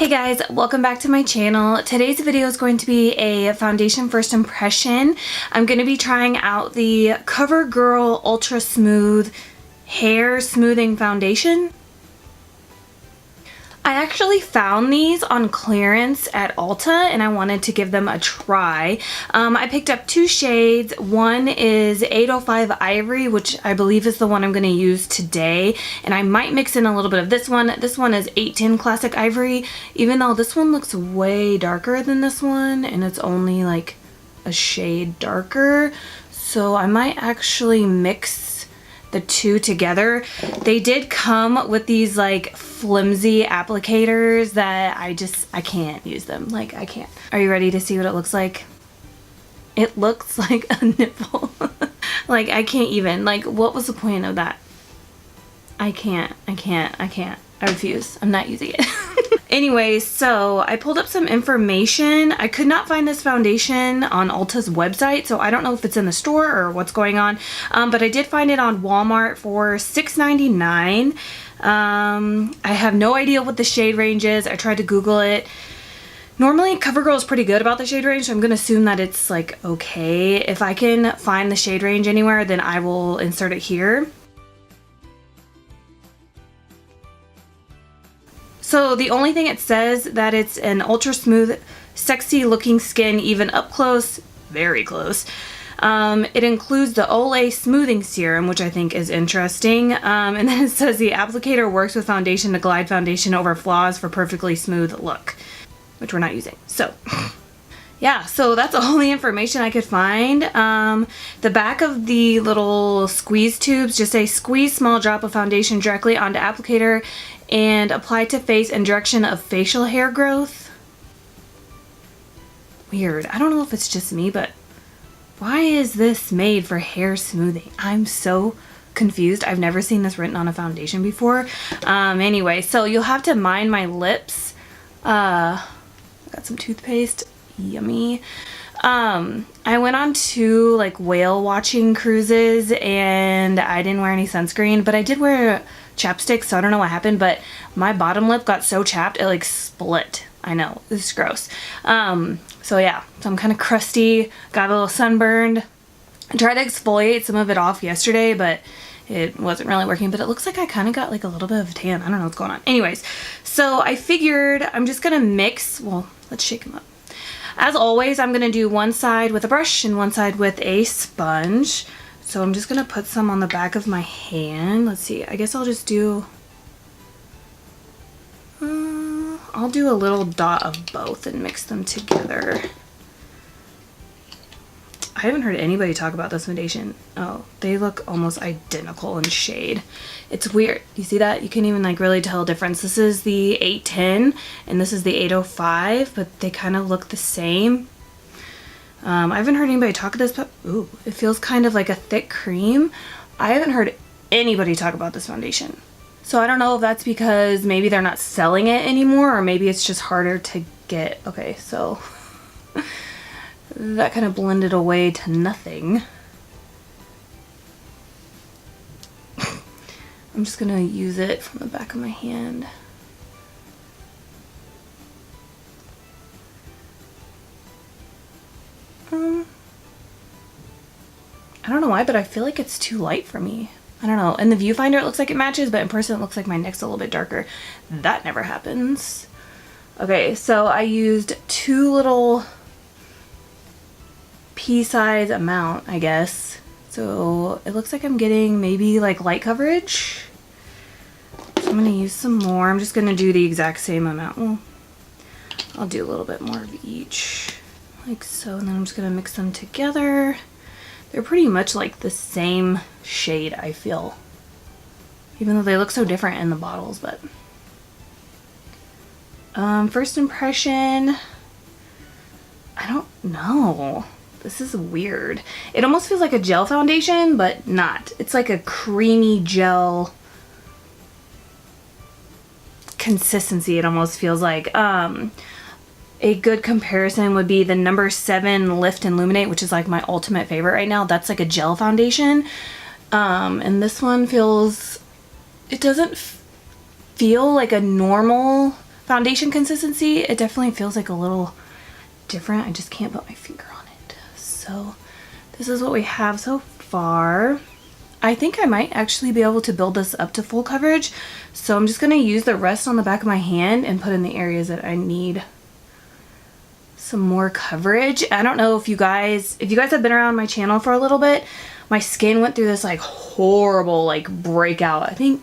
Hey guys, welcome back to my channel. Today's video is going to be a foundation first impression. I'm going to be trying out the Covergirl Ultra Smooth Hair Smoothing Foundation. I actually found these on clearance at Ulta and I wanted to give them a try. I picked up two shades. One is 805 Ivory, which I believe is the one I'm going to use today. And I might mix in a little bit of this one. This one is 810 Classic Ivory, even though this one looks way darker than this one and it's only like a shade darker. So I might actually mix the two together. They did come with these like flimsy applicators that I can't use them. Like I can't. Are you ready to see what it looks like? It looks like a nipple. Like I can't even. Like what was the point of that? I can't. I refuse. I'm not using it. Anyway, so I pulled up some information. I could not find this foundation on Ulta's website, so I don't know if it's in the store or what's going on. But I did find it on Walmart for $6.99. I have no idea what the shade range is. I tried to Google it. Normally, CoverGirl is pretty good about the shade range, so I'm going to assume that it's like okay. If I can find the shade range anywhere, then I will insert it here. So the only thing it says that it's an ultra smooth, sexy looking skin, even up close, very close. It includes the Olay Smoothing Serum, which I think is interesting. And then it says the applicator works with foundation to glide foundation over flaws for perfectly smooth look, which we're not using. So yeah, so that's all the information I could find. The back of the little squeeze tubes just say squeeze small drop of foundation directly onto applicator and apply to face in direction of facial hair growth. Weird. I don't know if it's just me, but why is this made for hair smoothing? I'm so confused. I've never seen this written on a foundation before. Anyway, so you'll have to mind my lips. I got some toothpaste. Yummy. I went on two like whale watching cruises and I didn't wear any sunscreen, but I did wear chapstick, so I don't know what happened, but my bottom lip got so chapped it like split. I know, this is gross. So yeah, so I'm kind of crusty, got a little sunburned. I tried to exfoliate some of it off yesterday, but it wasn't really working, but it looks like I kind of got like a little bit of a tan. I don't know what's going on. Anyways, so I figured I'm just gonna mix, well, let's shake them up. As always, I'm going to do one side with a brush and one side with a sponge. So I'm just going to put some on the back of my hand. Let's see. I guess I'll just do... I'll do a little dot of both and mix them together. I haven't heard anybody talk about this foundation. Oh, they look almost identical in shade. It's weird. You see that? You can't even like really tell a difference. This is the 810 and this is the 805, but they kind of look the same. I haven't heard anybody talk about this, but ooh, it feels kind of like a thick cream. I haven't heard anybody talk about this foundation. So I don't know if that's because maybe they're not selling it anymore or maybe it's just harder to get. Okay, so that kind of blended away to nothing. I'm just gonna use it from the back of my hand. I don't know why, but I feel like it's too light for me. I don't know. In the viewfinder it looks like it matches, but in person it looks like my neck's a little bit darker. That never happens. Okay, so I used two little pea-size amount, I guess. So it looks like I'm getting maybe like light coverage. So I'm gonna use some more. I'm just gonna do the exact same amount. Well, I'll do a little bit more of each, like so, and then I'm just gonna mix them together. They're pretty much like the same shade, I feel, even though they look so different in the bottles. But first impression, I don't know. This is weird. It almost feels like a gel foundation, but not. It's like a creamy gel consistency, it almost feels like. A good comparison would be the number 7 Lift and Illuminate, which is like my ultimate favorite right now. That's like a gel foundation. And this one feels, it doesn't feel like a normal foundation consistency, it definitely feels like a little different. I just can't put my finger on it. So this is what we have so far. I think I might actually be able to build this up to full coverage. So I'm just going to use the rest on the back of my hand and put in the areas that I need some more coverage. I don't know if you guys have been around my channel for a little bit, my skin went through this like horrible like breakout. I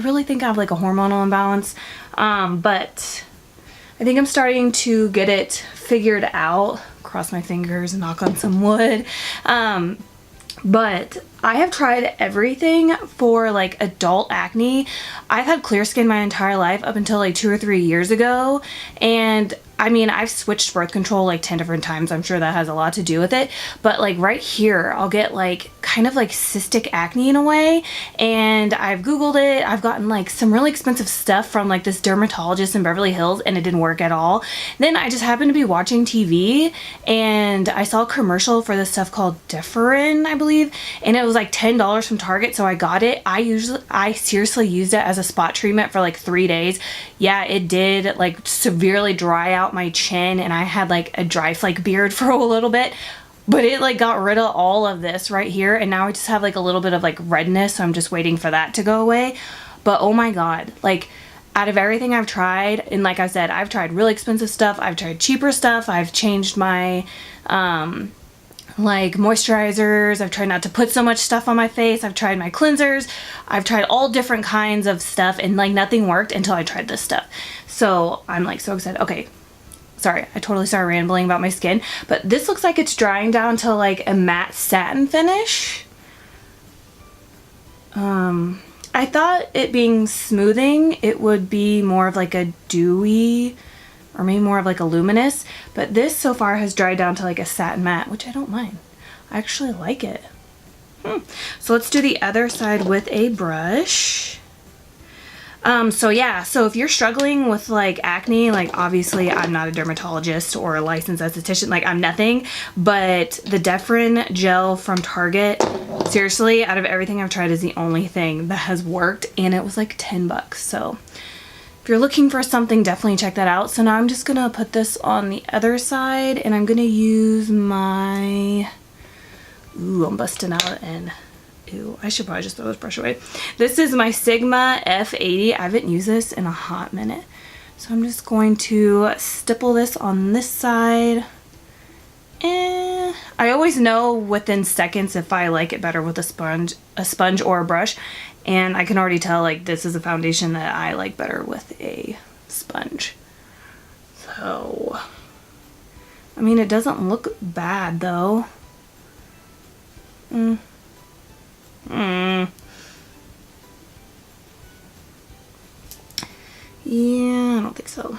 really think I have like a hormonal imbalance. But I think I'm starting to get it figured out. Cross my fingers, knock on some wood. But I have tried everything for like adult acne. I've had clear skin my entire life up until like 2 or 3 years ago. And I mean, I've switched birth control like 10 different times. I'm sure that has a lot to do with it. But like right here, I'll get like kind of like cystic acne in a way. And I've Googled it. I've gotten like some really expensive stuff from like this dermatologist in Beverly Hills and it didn't work at all. Then I just happened to be watching TV and I saw a commercial for this stuff called Deferin, I believe. And it was like $10 from Target. So I got it. I seriously used it as a spot treatment for like 3 days. Yeah, it did like severely dry out my chin and I had like a dry flake beard for a little bit, but it like got rid of all of this right here and now I just have like a little bit of like redness, so I'm just waiting for that to go away. But oh my god, like out of everything I've tried, and like I said, I've tried really expensive stuff, I've tried cheaper stuff, I've changed my like moisturizers, I've tried not to put so much stuff on my face, I've tried my cleansers, I've tried all different kinds of stuff and like nothing worked until I tried this stuff. So I'm like so excited. Okay, sorry, I totally started rambling about my skin, but this looks like it's drying down to like a matte satin finish. I thought it being smoothing, it would be more of like a dewy or maybe more of like a luminous, but this so far has dried down to like a satin matte, which I don't mind. I actually like it. So let's do the other side with a brush. So yeah, so if you're struggling with like acne, like obviously I'm not a dermatologist or a licensed esthetician, like I'm nothing, but the Deferin gel from Target, seriously, out of everything I've tried is the only thing that has worked, and it was like 10 bucks. So if you're looking for something, definitely check that out. So now I'm just gonna put this on the other side and I'm gonna use my, ooh, I'm busting out and ew, I should probably just throw this brush away. This is my Sigma F80. I haven't used this in a hot minute. So I'm just going to stipple this on this side. And I always know within seconds if I like it better with a sponge or a brush. And I can already tell like this is a foundation that I like better with a sponge. So, I mean, it doesn't look bad though. Yeah, I don't think so.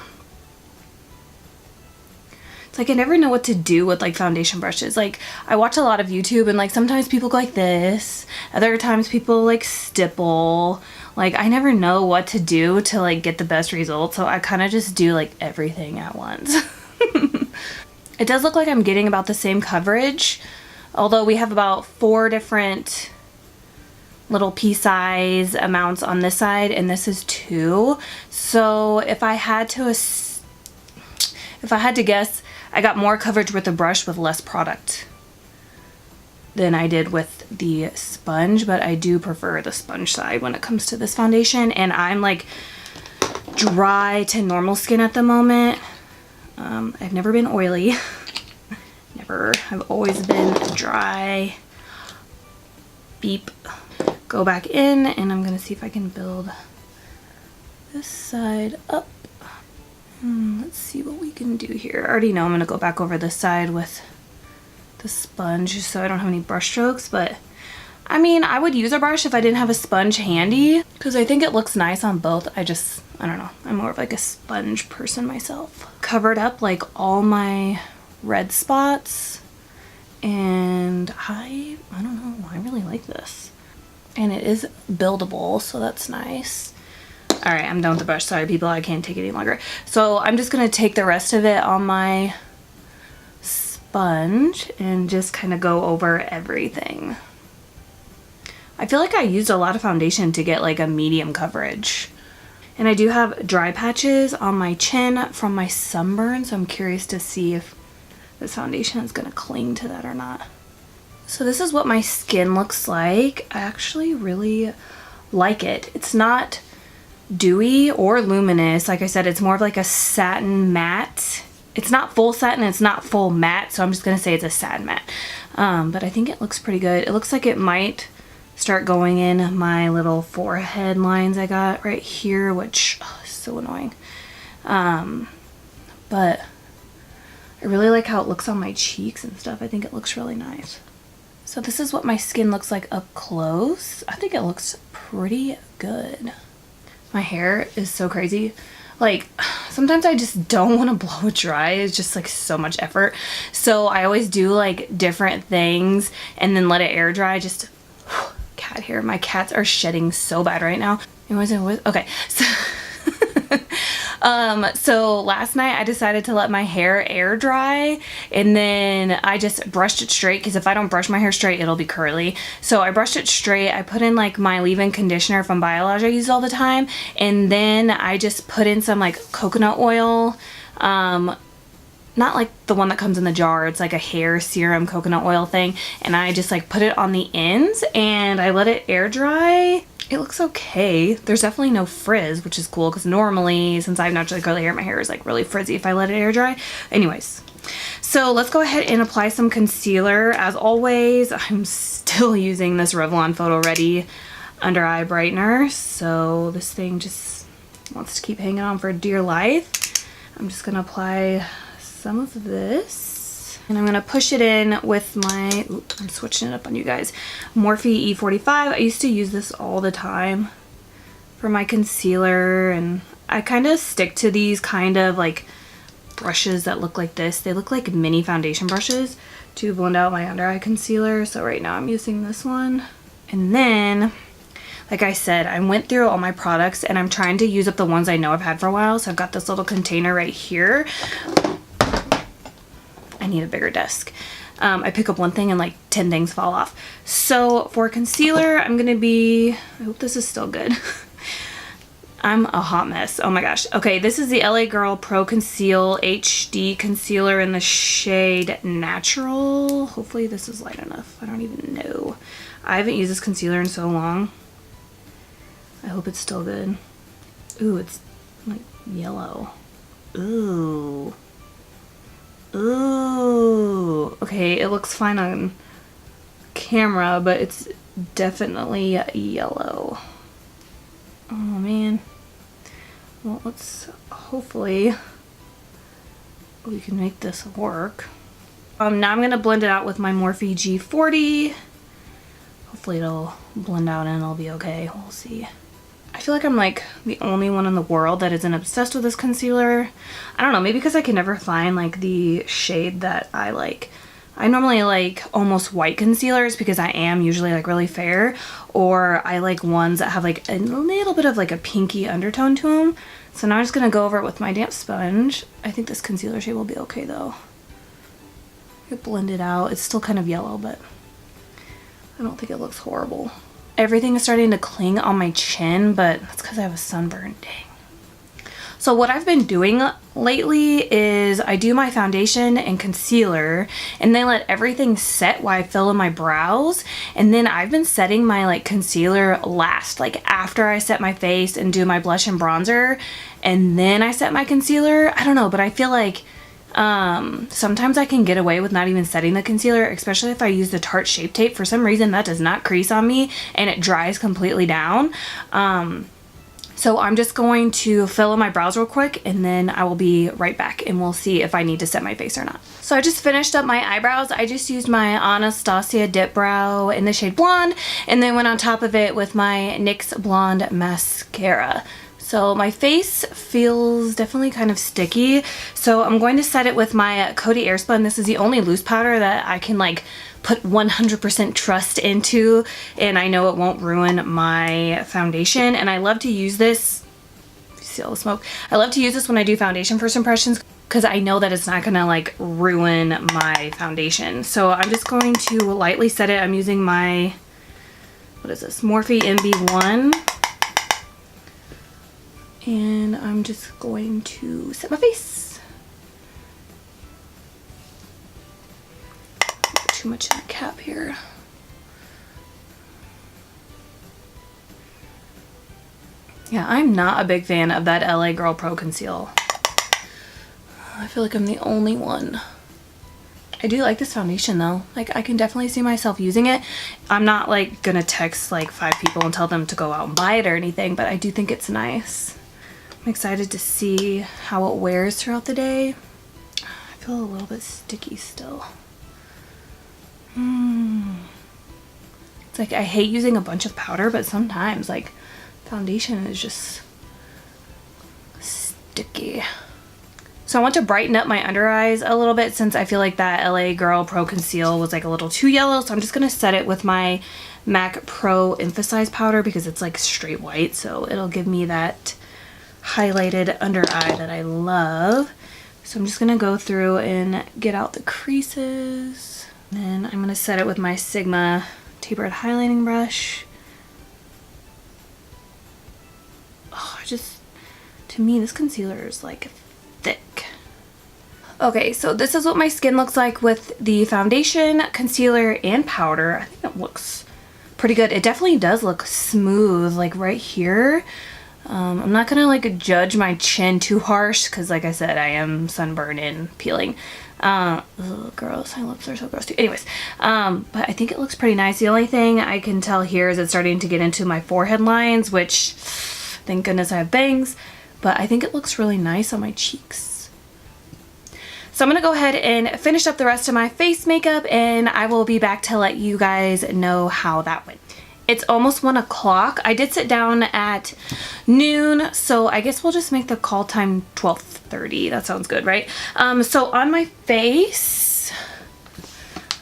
It's like I never know what to do with like foundation brushes. Like I watch a lot of YouTube and like sometimes people go like this, other times people like stipple. Like I never know what to do to like get the best results, so I kind of just do like everything at once. It does look like I'm getting about the same coverage, although we have about 4 different little pea size amounts on this side and this is 2. So if I had to guess, I got more coverage with the brush with less product than I did with the sponge, but I do prefer the sponge side when it comes to this foundation. And I'm like dry to normal skin at the moment. I've never been oily. Never. I've always been dry. Beep. Go back in and I'm gonna see if I can build this side up. Let's see what we can do here. I already know I'm gonna go back over this side with the sponge so I don't have any brush strokes, but I mean, I would use a brush if I didn't have a sponge handy because I think it looks nice on both. I don't know. I'm more of like a sponge person myself. Covered up like all my red spots and I don't know, I really like this. And it is buildable, so that's nice. All right, I'm done with the brush. Sorry, people, I can't take it any longer. So I'm just gonna take the rest of it on my sponge and just kind of go over everything. I feel like I used a lot of foundation to get like a medium coverage. And I do have dry patches on my chin from my sunburn, so I'm curious to see if this foundation is gonna cling to that or not. So this is what my skin looks like. I actually really like it. It's not dewy or luminous. Like I said, it's more of like a satin matte. It's not full satin, it's not full matte, so I'm just gonna say it's a satin matte. But I think it looks pretty good. It looks like it might start going in my little forehead lines I got right here, which is so annoying. But I really like how it looks on my cheeks and stuff. I think it looks really nice. So this is what my skin looks like up close. I think it looks pretty good. My hair is so crazy. Like, sometimes I just don't want to blow it dry. It's just like so much effort. So I always do like different things and then let it air dry. Just cat hair. My cats are shedding so bad right now. Okay, so so last night I decided to let my hair air dry, and then I just brushed it straight, because if I don't brush my hair straight, it'll be curly. So I brushed it straight. I put in like my leave-in conditioner from Biolage I use all the time, and then I just put in some like coconut oil, not like the one that comes in the jar. It's like a hair serum coconut oil thing, and I just like put it on the ends and I let it air dry. It looks okay. There's definitely no frizz, which is cool, because normally, since I have naturally curly hair, my hair is like really frizzy if I let it air dry. Anyways, so let's go ahead and apply some concealer. As always, I'm still using this Revlon Photo Ready under eye brightener, so this thing just wants to keep hanging on for dear life. I'm just gonna apply some of this, and I'm gonna push it in with my, I'm switching it up on you guys, Morphe E45. I used to use this all the time for my concealer, and I kind of stick to these kind of like brushes that look like this. They look like mini foundation brushes to blend out my under eye concealer. So right now I'm using this one. And then, like I said, I went through all my products and I'm trying to use up the ones I know I've had for a while. So I've got this little container right here. I need a bigger desk. I pick up one thing and like 10 things fall off. So for concealer, I'm gonna be, I hope this is still good. I'm a hot mess. Oh my gosh. Okay, this is the LA Girl Pro Conceal HD Concealer in the shade Natural. Hopefully this is light enough. I don't even know. I haven't used this concealer in so long. I hope it's still good. Ooh, it's like yellow. Ooh. Ooh. Okay, it looks fine on camera, but it's definitely yellow. Oh man. Well, let's hopefully we can make this work. Now I'm gonna blend it out with my Morphe G40. Hopefully it'll blend out and it'll be okay. We'll see. I feel like I'm like the only one in the world that isn't obsessed with this concealer. I don't know, maybe because I can never find like the shade that I like. I normally like almost white concealers because I am usually like really fair, or I like ones that have like a little bit of like a pinky undertone to them. So now I'm just gonna go over it with my damp sponge. I think this concealer shade will be okay though. It blended out. It's still kind of yellow, but I don't think it looks horrible. Everything is starting to cling on my chin, but that's because I have a sunburn. Dang. So what I've been doing lately is I do my foundation and concealer and then let everything set while I fill in my brows. And then I've been setting my like concealer last, like after I set my face and do my blush and bronzer, and then I set my concealer. I don't know, but I feel like sometimes I can get away with not even setting the concealer, especially if I use the Tarte Shape Tape. For some reason that does not crease on me and it dries completely down. So I'm just going to fill in my brows real quick and then I will be right back and we'll see if I need to set my face or not. So I just finished up my eyebrows. I just used my Anastasia Dip Brow in the shade Blonde and then went on top of it with my NYX Blonde Mascara. So my face feels definitely kind of sticky. So I'm going to set it with my Coty Airspun. This is the only loose powder that I can like put 100% trust into, and I know it won't ruin my foundation. And I love to use this, see all the smoke? I love to use this when I do foundation first impressions because I know that it's not gonna like ruin my foundation. So I'm just going to lightly set it. I'm using my, what is this, Morphe MB1. And I'm just going to set my face. Too much in the cap here. Yeah, I'm not a big fan of that LA Girl Pro Conceal. I feel like I'm the only one. I do like this foundation though. Like, I can definitely see myself using it. I'm not like gonna text like 5 people and tell them to go out and buy it or anything, but I do think it's nice. I'm excited to see how it wears throughout the day. I feel a little bit sticky still. It's like I hate using a bunch of powder, but sometimes like foundation is just sticky. So I want to brighten up my under eyes a little bit since I feel like that LA Girl Pro Conceal was like a little too yellow. So I'm just going to set it with my MAC Pro Emphasize powder because it's like straight white. So it'll give me that highlighted under eye that I love. So I'm just going to go through and get out the creases. And then I'm going to set it with my Sigma tapered highlighting brush. Oh, to me, this concealer is like thick. Okay, so this is what my skin looks like with the foundation, concealer, and powder. I think it looks pretty good. It definitely does look smooth, like right here. I'm not gonna like judge my chin too harsh because like I said, I am sunburned and peeling. Ugh, gross. My lips are so gross too. Anyways, but I think it looks pretty nice. The only thing I can tell here is it's starting to get into my forehead lines, which thank goodness I have bangs, but I think it looks really nice on my cheeks. So I'm gonna go ahead and finish up the rest of my face makeup and I will be back to let you guys know how that went. It's almost 1 o'clock. I did sit down at noon, so I guess we'll just make the call time 12:30. That sounds good, right? So on my face,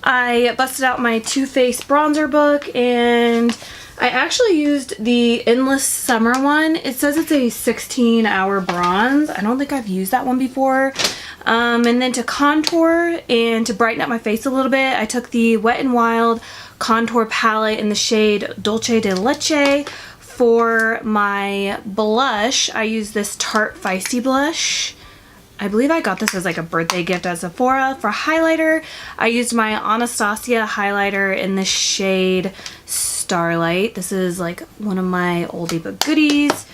I busted out my Too Faced bronzer book and I actually used the Endless Summer one. It says it's a 16-hour bronze. I don't think I've used that one before. And then to contour and to brighten up my face a little bit, I took the Wet n Wild contour palette in the shade Dolce de Leche. For my blush, I used this Tarte Feisty blush. I believe I got this as like a birthday gift at Sephora. For highlighter, I used my Anastasia highlighter in the shade Starlight. This is like one of my oldie but goodies.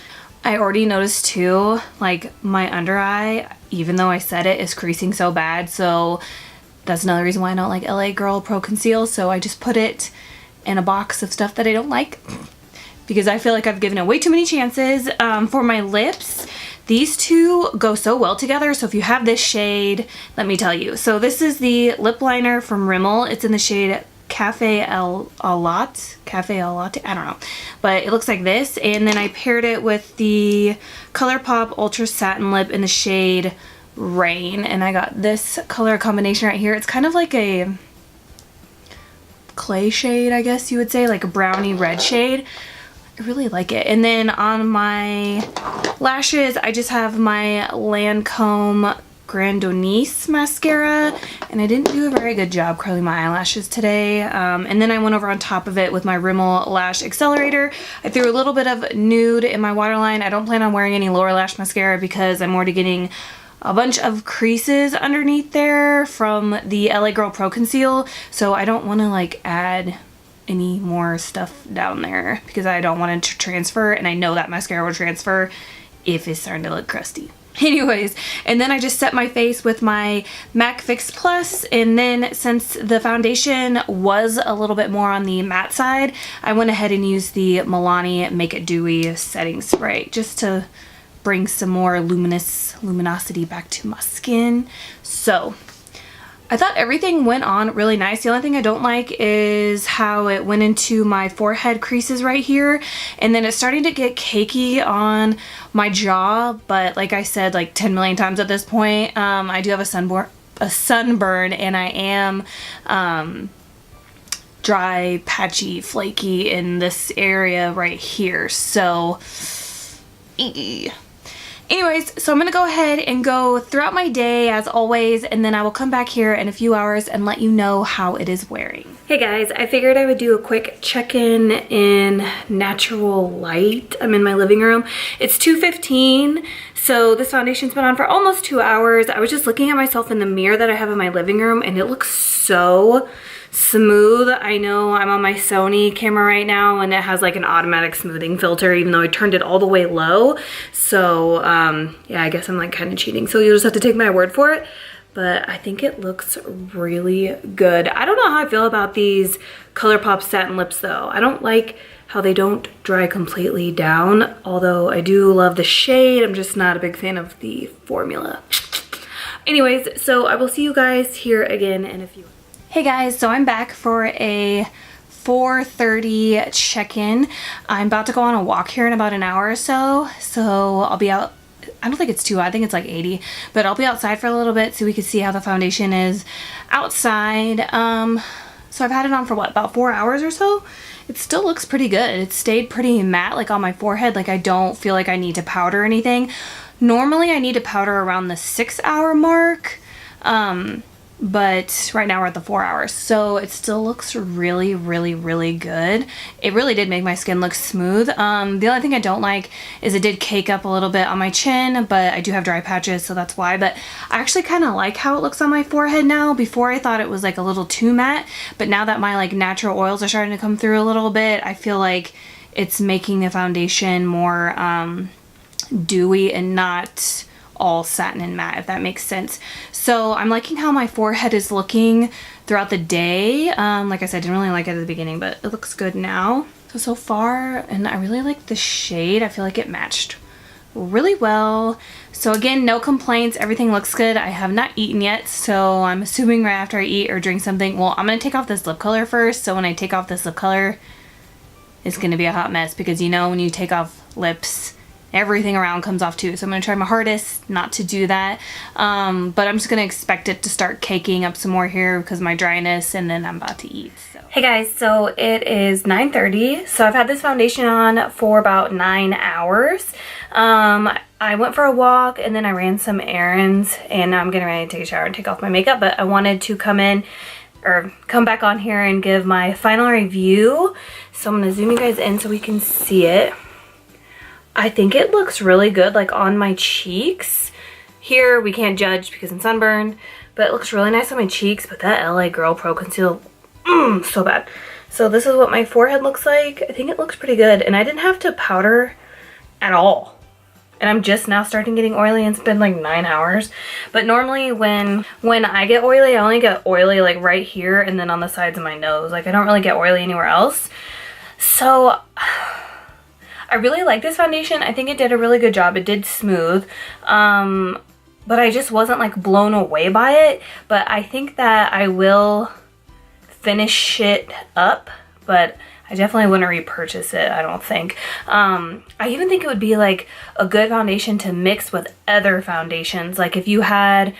I already noticed too, like my under eye, even though I said it, is creasing so bad. So that's another reason why I don't like LA Girl Pro Conceal. So I just put it in a box of stuff that I don't like because I feel like I've given it way too many chances. For my lips, these two go so well together. So if you have this shade, let me tell you. So this is the lip liner from Rimmel. It's in the shade Cafe Al Latte, I don't know, but it looks like this. And then I paired it with the ColourPop Ultra Satin Lip in the shade Rain, and I got this color combination right here. It's kind of like a clay shade, I guess you would say, like a brownie red shade. I really like it. And then on my lashes, I just have my Lancome Grandonice mascara, and I didn't do a very good job curling my eyelashes today. And then I went over on top of it with my Rimmel Lash Accelerator. I threw a little bit of nude in my waterline. I don't plan on wearing any lower lash mascara because I'm already getting a bunch of creases underneath there from the LA Girl Pro Conceal, so I don't want to like add any more stuff down there because I don't want it to transfer, and I know that mascara will transfer if it's starting to look crusty. Anyways, and then I just set my face with my MAC Fix Plus, and then since the foundation was a little bit more on the matte side, I went ahead and used the Milani Make It Dewy setting spray just to bring some more luminosity back to my skin. So I thought everything went on really nice. The only thing I don't like is how it went into my forehead creases right here, and then it's starting to get cakey on my jaw, but like I said like 10 million times at this point, I do have a sunburn and I am dry, patchy, flaky in this area right here, so Anyways, so I'm gonna go ahead and go throughout my day as always, and then I will come back here in a few hours and let you know how it is wearing. Hey guys, I figured I would do a quick check-in in natural light. I'm in my living room. It's 2:15, so this foundation's been on for almost 2 hours. I was just looking at myself in the mirror that I have in my living room, and it looks so smooth. I know I'm on my Sony camera right now and it has like an automatic smoothing filter even though I turned it all the way low. So yeah, I guess I'm like kind of cheating. So you'll just have to take my word for it. But I think it looks really good. I don't know how I feel about these ColourPop satin lips though. I don't like how they don't dry completely down, although I do love the shade. I'm just not a big fan of the formula. Anyways, so I will see you guys here again in a few. Hey guys, so I'm back for a 4:30 check-in. I'm about to go on a walk here in about an hour or so. So I'll be out, I don't think it's too hot, I think it's like 80, but I'll be outside for a little bit so we can see how the foundation is outside. So I've had it on for what, about 4 hours or so? It still looks pretty good. It stayed pretty matte like on my forehead. Like I don't feel like I need to powder anything. Normally I need to powder around the 6-hour mark. But right now we're at the 4 hours, so it still looks really good. It really did make my skin look smooth. The only thing I don't like is it did cake up a little bit on my chin, but I do have dry patches, so that's why. But I actually kind of like how it looks on my forehead now. Before I thought it was like a little too matte, but now that my like natural oils are starting to come through a little bit, I feel like it's making the foundation more dewy and not all satin and matte, if that makes sense. So I'm liking how my forehead is looking throughout the day. Like I said, I didn't really like it at the beginning, but it looks good now. So far, and I really like the shade. I feel like it matched really well. So again, no complaints. Everything looks good. I have not eaten yet, so I'm assuming right after I eat or drink something. Well, I'm gonna take off this lip color first. So when I take off this lip color, it's gonna be a hot mess because you know when you take off lips, everything around comes off too. So I'm gonna try my hardest not to do that. But I'm just gonna expect it to start caking up some more here because of my dryness, and then I'm about to eat. So. Hey guys, so it is 9:30. So I've had this foundation on for about 9 hours. I went for a walk and then I ran some errands, and now I'm getting ready to take a shower and take off my makeup, but I wanted to come back on here and give my final review. So I'm gonna zoom you guys in so we can see it. I think it looks really good, like on my cheeks. Here, we can't judge because I'm sunburned, but it looks really nice on my cheeks, but that LA Girl Pro Conceal, so bad. So this is what my forehead looks like. I think it looks pretty good, and I didn't have to powder at all. And I'm just now starting getting oily, and it's been like 9 hours. But normally when I get oily, I only get oily like right here and then on the sides of my nose. Like I don't really get oily anywhere else. So I really like this foundation. I think it did a really good job. It did smooth, but I just wasn't like blown away by it. But I think that I will finish it up, but I definitely wouldn't repurchase it, I don't think. I even think it would be like a good foundation to mix with other foundations. Like if you had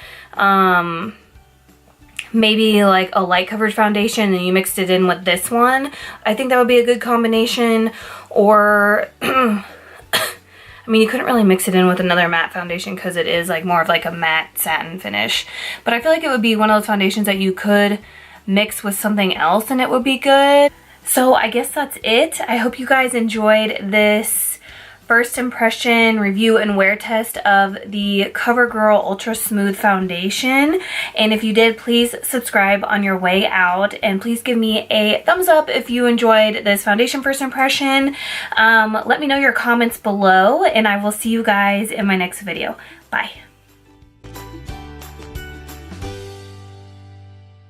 maybe like a light coverage foundation and you mixed it in with this one, I think that would be a good combination. Or I mean, you couldn't really mix it in with another matte foundation because it is like more of like a matte satin finish, but I feel like it would be one of those foundations that you could mix with something else and it would be good. So I guess that's it. I hope you guys enjoyed this first impression review and wear test of the Covergirl Ultra Smooth Foundation. And if you did, please subscribe on your way out, and please give me a thumbs up if you enjoyed this foundation first impression. Let me know your comments below, and I will see you guys in my next video. Bye.